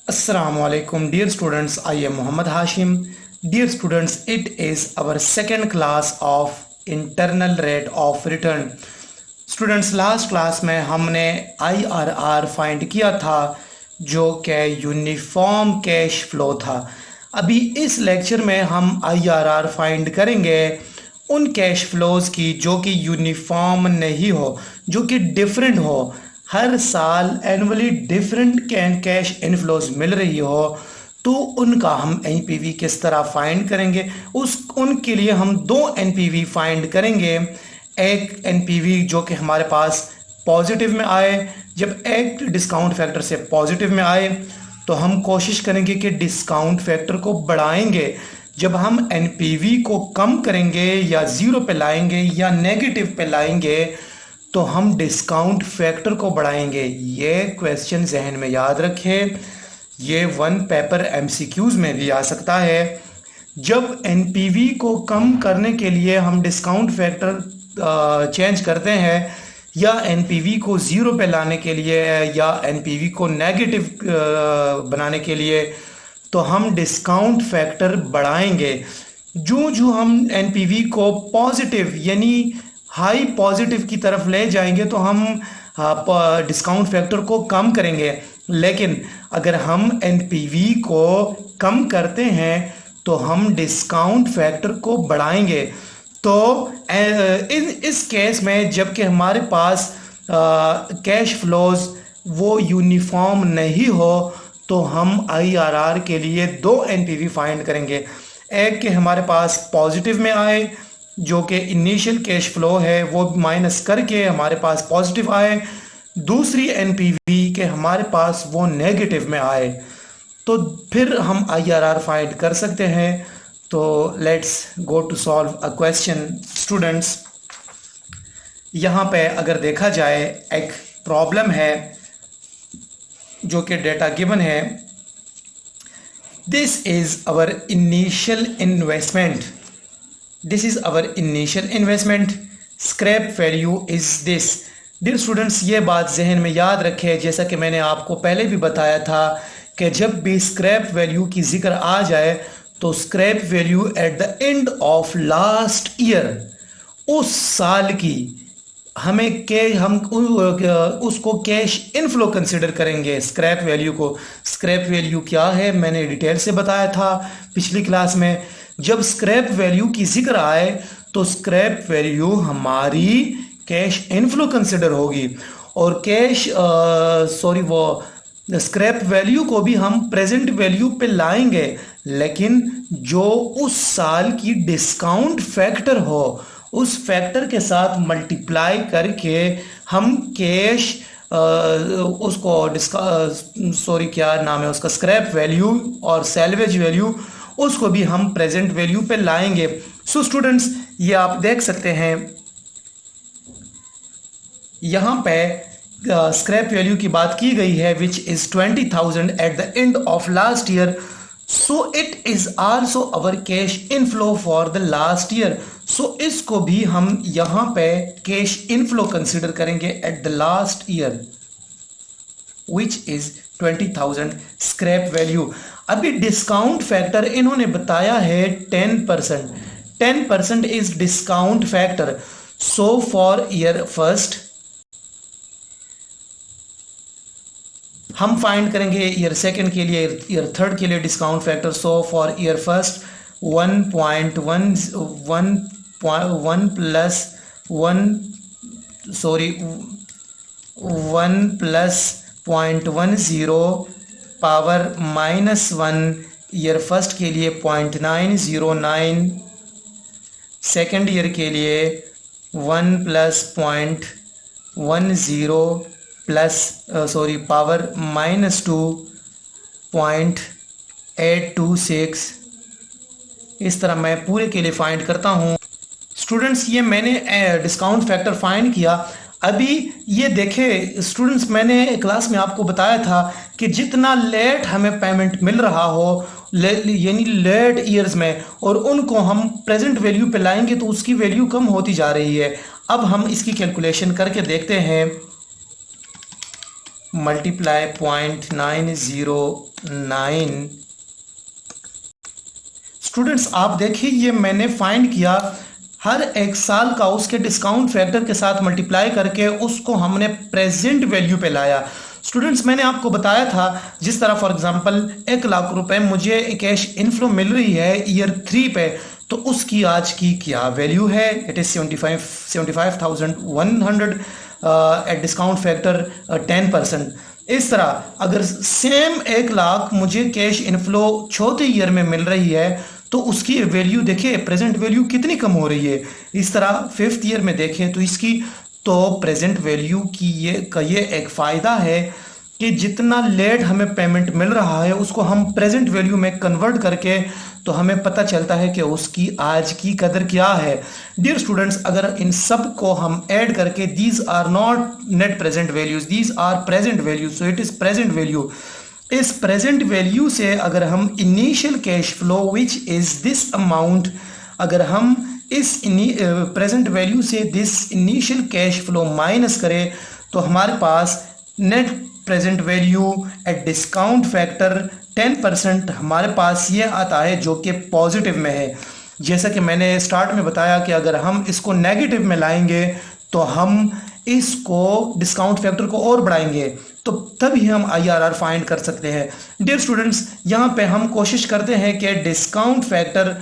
Assalamualaikum, dear students. I am Muhammad Hashim. Dear students, it is our second class of internal rate of return. Students, last class में हमने IRR find किया था जो कि uniform cash flow था। अभी इस लेक्चर में हम IRR फाइंड करेंगे उन कैश फ्लोज़ की जो कि यूनिफॉर्म नहीं हो, जो कि डिफरेंट हो, हर साल एनुअली डिफरेंट कैश इनफ्लोज मिल रही हो, तो उनका हम एनपीवी किस तरह फाइंड करेंगे। उनके लिए हम दो एनपीवी फाइंड करेंगे। एक एनपीवी जो कि हमारे पास पॉजिटिव में आए, जब एक डिस्काउंट फैक्टर से पॉजिटिव में आए तो हम कोशिश करेंगे कि डिस्काउंट फैक्टर को बढ़ाएंगे। जब हम एनपीवी को कम करेंगे या ज़ीरो पे लाएंगे या नेगेटिव पे लाएंगे तो हम डिस्काउंट फैक्टर को बढ़ाएंगे। ये क्वेश्चन जहन में याद रखें, ये वन पेपर एमसीक्यूज में भी आ सकता है। जब एनपीवी को कम करने के लिए हम डिस्काउंट फैक्टर चेंज करते हैं या एनपीवी को ज़ीरो पे लाने के लिए या एनपीवी को नेगेटिव बनाने के लिए तो हम डिस्काउंट फैक्टर बढ़ाएंगे। जो हम एनपीवी को पॉजिटिव यानी हाई पॉजिटिव की तरफ ले जाएंगे तो हम डिस्काउंट फैक्टर को कम करेंगे। लेकिन अगर हम एनपीवी को कम करते हैं तो हम डिस्काउंट फैक्टर को बढ़ाएंगे। तो इस केस में जबकि हमारे पास कैश फ्लोज वो यूनिफॉर्म नहीं हो तो हम आईआरआर के लिए दो एनपीवी फाइंड करेंगे। एक के हमारे पास पॉजिटिव में आए जो कि इनिशियल कैश फ्लो है वो माइनस करके हमारे पास पॉजिटिव आए, दूसरी एनपीवी के हमारे पास वो नेगेटिव में आए, तो फिर हम आईआरआर फाइंड कर सकते हैं। तो let's go to solve a question. Students, यहाँ पे अगर देखा जाए एक प्रॉब्लम है जो कि डेटा गिवन है। This is our initial investment, this is our initial investment, scrap value is this. Dear students, ये बात जहन में याद रखें, जैसा कि मैंने आपको पहले भी बताया था कि जब भी स्क्रैप वैल्यू की जिक्र आ जाए तो scrap value eight the end of last year, उस साल की हमें हम उसको कैश इनफ्लो कंसिडर करेंगे। स्क्रैप वैल्यू को, स्क्रैप वैल्यू क्या है मैंने डिटेल से बताया था पिछली क्लास में। जब स्क्रैप वैल्यू की जिक्र आए तो स्क्रैप वैल्यू हमारी कैश इनफ्लो कंसिडर होगी और वो स्क्रैप वैल्यू को भी हम प्रेजेंट वैल्यू पे लाएंगे, लेकिन जो उस साल की डिस्काउंट फैक्टर हो उस फैक्टर के साथ मल्टीप्लाई करके हम कैश स्क्रैप वैल्यू और सैल्वेज वैल्यू उसको भी हम प्रेजेंट वैल्यू पे लाएंगे। सो स्टूडेंट्स, ये आप देख सकते हैं यहाँ पे स्क्रैप वैल्यू की बात की गई है which is 20,000 at the end of last year. So it is also our cash inflow for the last year. So इसको भी हम यहाँ पे कैश इनफ्लो कंसिडर करेंगे at the last year which is 20,000 scrap value. अभी discount factor इन्होंने बताया है 10%। 10% is discount factor. So for year first हम फाइंड करेंगे ईयर सेकंड के लिए, ईयर थर्ड के लिए discount factor. So for year first 1 plus 0.10 power -1, year first के लिए 0.909, सेकेंड ईयर के लिए 1 प्लस 0.10 पावर -2.826। इस तरह मैं पूरे के लिए फाइंड करता हूँ। स्टूडेंट्स, ये मैंने डिस्काउंट फैक्टर फाइंड किया। अभी ये देखें स्टूडेंट्स, मैंने क्लास में आपको बताया था कि जितना लेट हमें पेमेंट मिल रहा हो यानी लेट ईयर्स में, और उनको हम प्रेजेंट वैल्यू पे लाएंगे तो उसकी वैल्यू कम होती जा रही है। अब हम इसकी कैलकुलेशन करके देखते हैं। मल्टीप्लाई 0.909। स्टूडेंट्स आप देखिए ये मैंने फाइंड किया, हर एक साल का उसके डिस्काउंट फैक्टर के साथ मल्टीप्लाई करके उसको हमने प्रेजेंट वैल्यू पे लाया। स्टूडेंट्स मैंने आपको बताया था जिस तरह फॉर एग्जांपल 1,00,000 रुपए मुझे कैश इनफ्लो मिल रही है ईयर 3 पे, तो उसकी आज की क्या वैल्यू है, it is 75,100 eight discount factor 10%। इस तरह अगर सेम 1,00,000 मुझे कैश इनफ्लो चौथे ईयर में मिल रही है तो उसकी वैल्यू देखिए प्रेजेंट वैल्यू कितनी कम हो रही है। इस तरह 5th ईयर में देखें तो इसकी तो प्रेजेंट वैल्यू की ये एक फ़ायदा है कि जितना लेट हमें पेमेंट मिल रहा है उसको हम प्रेजेंट वैल्यू में कन्वर्ट करके तो हमें पता चलता है कि उसकी आज की कदर क्या है। डियर स्टूडेंट्स अगर इन सब को हम ऐड करके these are not net present values, these are present values, so it is present value. इस प्रेजेंट वैल्यू से अगर हम initial cash flow which is this amount, अगर हम इस प्रेजेंट वैल्यू से this initial cash flow minus करें तो हमारे पास net present value at discount factor 10% हमारे पास ये आता है जो कि पॉजिटिव में है। जैसा कि मैंने स्टार्ट में बताया कि अगर हम इसको नेगेटिव में लाएंगे तो हम इसको डिस्काउंट फैक्टर को और बढ़ाएंगे तो तभी हम IRR फाइंड कर सकते हैं। डियर स्टूडेंट्स यहाँ पे हम कोशिश करते हैं कि डिस्काउंट फैक्टर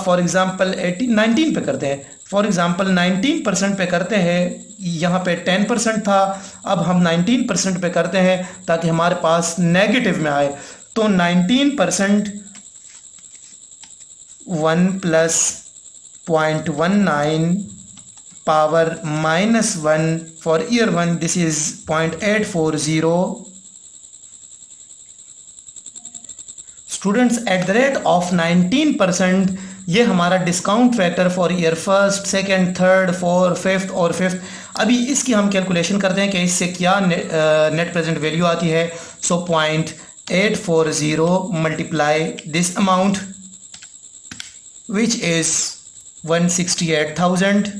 फॉर एग्जांपल 19 पे करते हैं, फॉर एग्जांपल 19% पे करते हैं, यहाँ पे 10% था, अब हम 19% पे करते हैं ताकि हमारे पास नेगेटिव में आए। तो 19% 1 + 0.19 power -1 for year 1 this is 0.840। Students at the rate of 19% ये हमारा discount factor for year 1st, 2nd, 3rd, 4th, 5th और 5th। अभी इसकी हम कैलकुलेशन करते हैं कि इससे क्या नेट प्रेजेंट वैल्यू आती है। सो 0.840 multiply this amount which is 168,000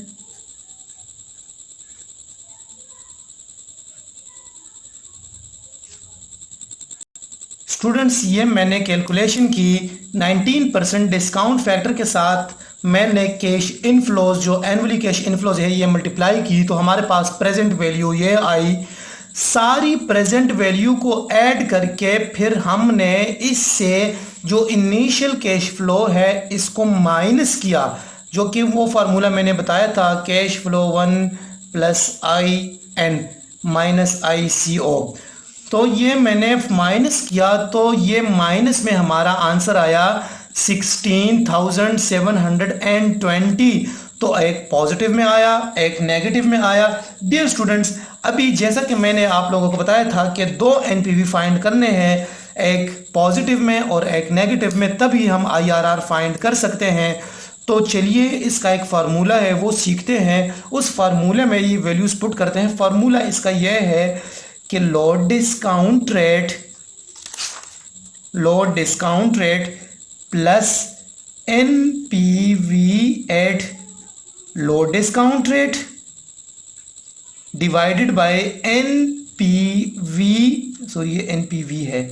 students ये मैंने कैलकुलेशन की 19% डिस्काउंट फैक्टर के साथ मैंने कैश इनफ्लोज जो एनुअली कैश इनफ्लोज है ये मल्टीप्लाई की तो हमारे पास प्रेजेंट वैल्यू ये आई। सारी प्रेजेंट वैल्यू को ऐड करके फिर हमने इससे जो इनिशियल कैश फ्लो है इसको माइनस किया, जो कि वो फार्मूला मैंने बताया था कैश फ्लो 1 + IN - ICO। तो ये मैंने माइनस किया तो ये माइनस में हमारा आंसर आया 16,720। तो एक पॉजिटिव में आया, एक नेगेटिव में आया। डियर स्टूडेंट्स अभी जैसा कि मैंने आप लोगों को बताया था कि 2 NPV फाइंड करने हैं, एक पॉजिटिव में और एक नेगेटिव में, तभी हम IRR फाइंड कर सकते हैं। तो चलिए इसका एक फार्मूला है वो सीखते हैं, उस फार्मूले में ये वैल्यूज पुट करते हैं। फार्मूला इसका यह है कि low discount rate plus NPV at low discount rate divided by NPV, sorry ये NPV है,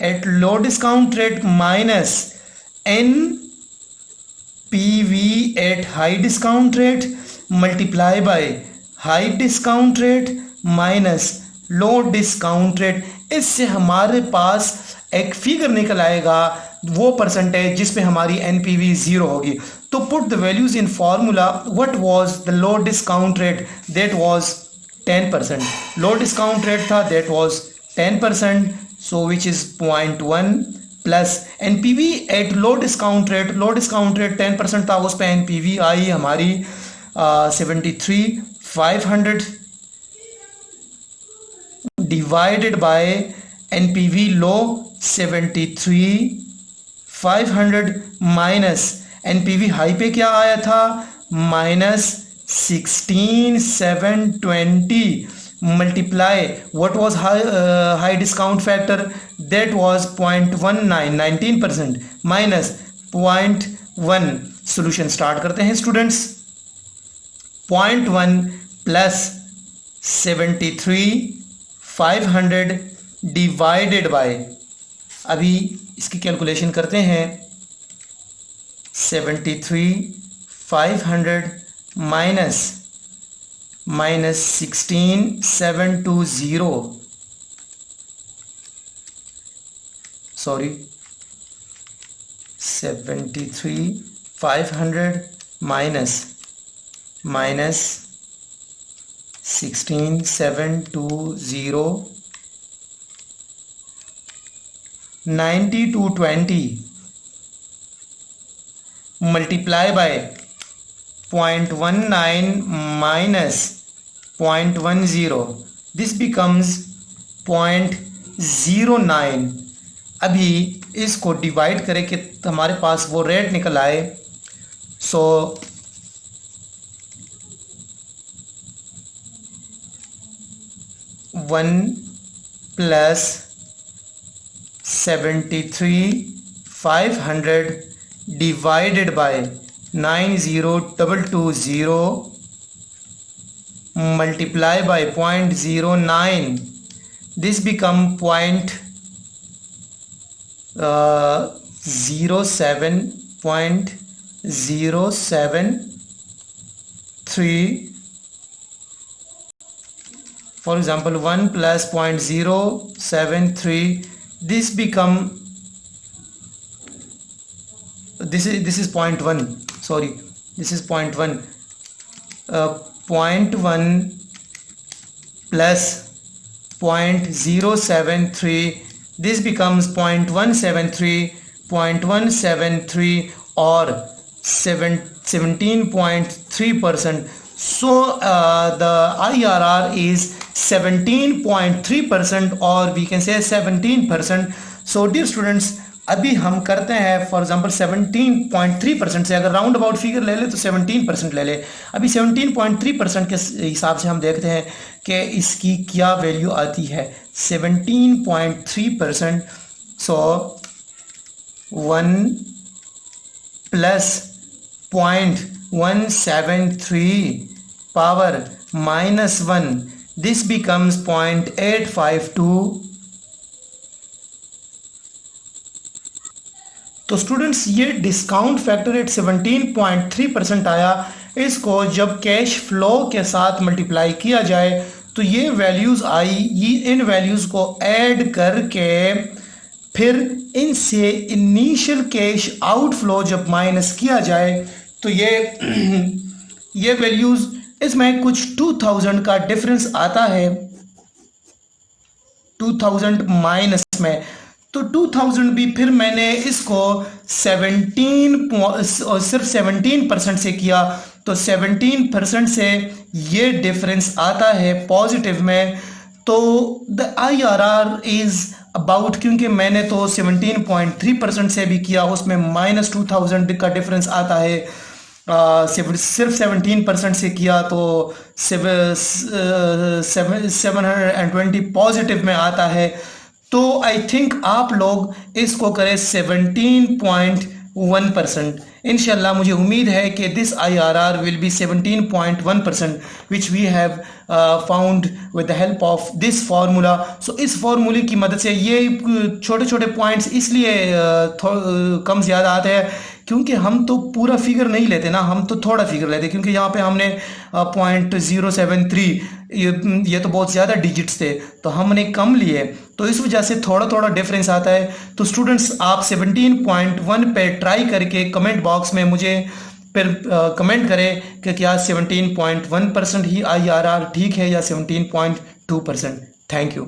at low discount rate minus NPV at high discount rate multiply by high discount rate minus low discount rate. इससे हमारे पास एक figure निकल आएगा वो percentage जिसमें हमारी NPV 0 होगी। तो put the values in formula. What was the low discount rate? That was 10%। Low discount rate था that was 10%, so which is 0.1 plus NPV at low discount rate 10% था, उस पर NPV आई हमारी 73,500 divided by NPV low 73,500 minus NPV high पे क्या आया था -16,720 multiply what was high discount factor that was 0.19 19% minus 0.1। Solution start करते हैं स्टूडेंट्स। 0.1 प्लस 73 500 डिवाइडेड बाय, अभी इसकी कैलकुलेशन करते हैं, 73,500 minus 16,720, sorry 73,500 minus 16,720, 9220 multiply by 0.19 minus 0.10, this becomes 0.09। अभी इसको डिवाइड करें कि हमारे पास वो रेट निकल आए। सो 1 plus 73,500 divided by 90,220 multiply by 0.09, this become 0.073, for example 1 plus 0.073, this become, this is 0.1, sorry, this is 0.1, 0.1 plus 0.073, this becomes 0.173 or 17.3%. So the IRR is 17.3% or we can say 17%. So dear students, अभी हम करते हैं for example 17.3% से, अगर round about figure ले ले तो 17% ले ले। अभी 17.3% के हिसाब से हम देखते हैं कि इसकी क्या वैल्यू आती है। 17.3%, सो 1 प्लस 0.173 पावर -1, this becomes 0.852। तो स्टूडेंट्स ये डिस्काउंट फैक्टर रेट 17.3% आया। इसको जब कैश फ्लो के साथ मल्टीप्लाई किया जाए तो ये वैल्यूज़ आई। ये इन वैल्यूज़ को ऐड करके फिर इनसे इनिशियल कैश आउटफ्लो जब माइनस किया जाए तो ये वैल्यूज़, इसमें कुछ 2000 का डिफरेंस आता है 2000 माइनस में। तो 2000 भी फिर मैंने इसको 17% से किया तो 17% से ये डिफरेंस आता है पॉजिटिव में। तो द IRR इज़ अबाउट, क्योंकि मैंने तो 17.3% से भी किया, उसमें -2000 का डिफरेंस आता है। सिर्फ 17% से किया तो 720 पॉजिटिव में आता है। तो आई थिंक आप लोग इसको करें 17.1%। इंशाल्लाह मुझे उम्मीद है कि this IRR will be 17.1% which we have found with the help of this formula. So इस फार्मूले की मदद से ये छोटे छोटे पॉइंट्स इसलिए कम ज़्यादा आते हैं क्योंकि हम तो पूरा फिगर नहीं लेते ना, हम तो थोड़ा फिगर लेते, क्योंकि यहाँ पे हमने 0.073, ये तो बहुत ज़्यादा डिजिट्स थे तो हमने कम लिए, तो इस वजह से थोड़ा थोड़ा डिफरेंस आता है। तो स्टूडेंट्स आप 17.1 पे ट्राई करके कमेंट बॉक्स में मुझे फिर कमेंट करें कि क्या 17.1% ही IRR ठीक है या 17.2%। Thank you.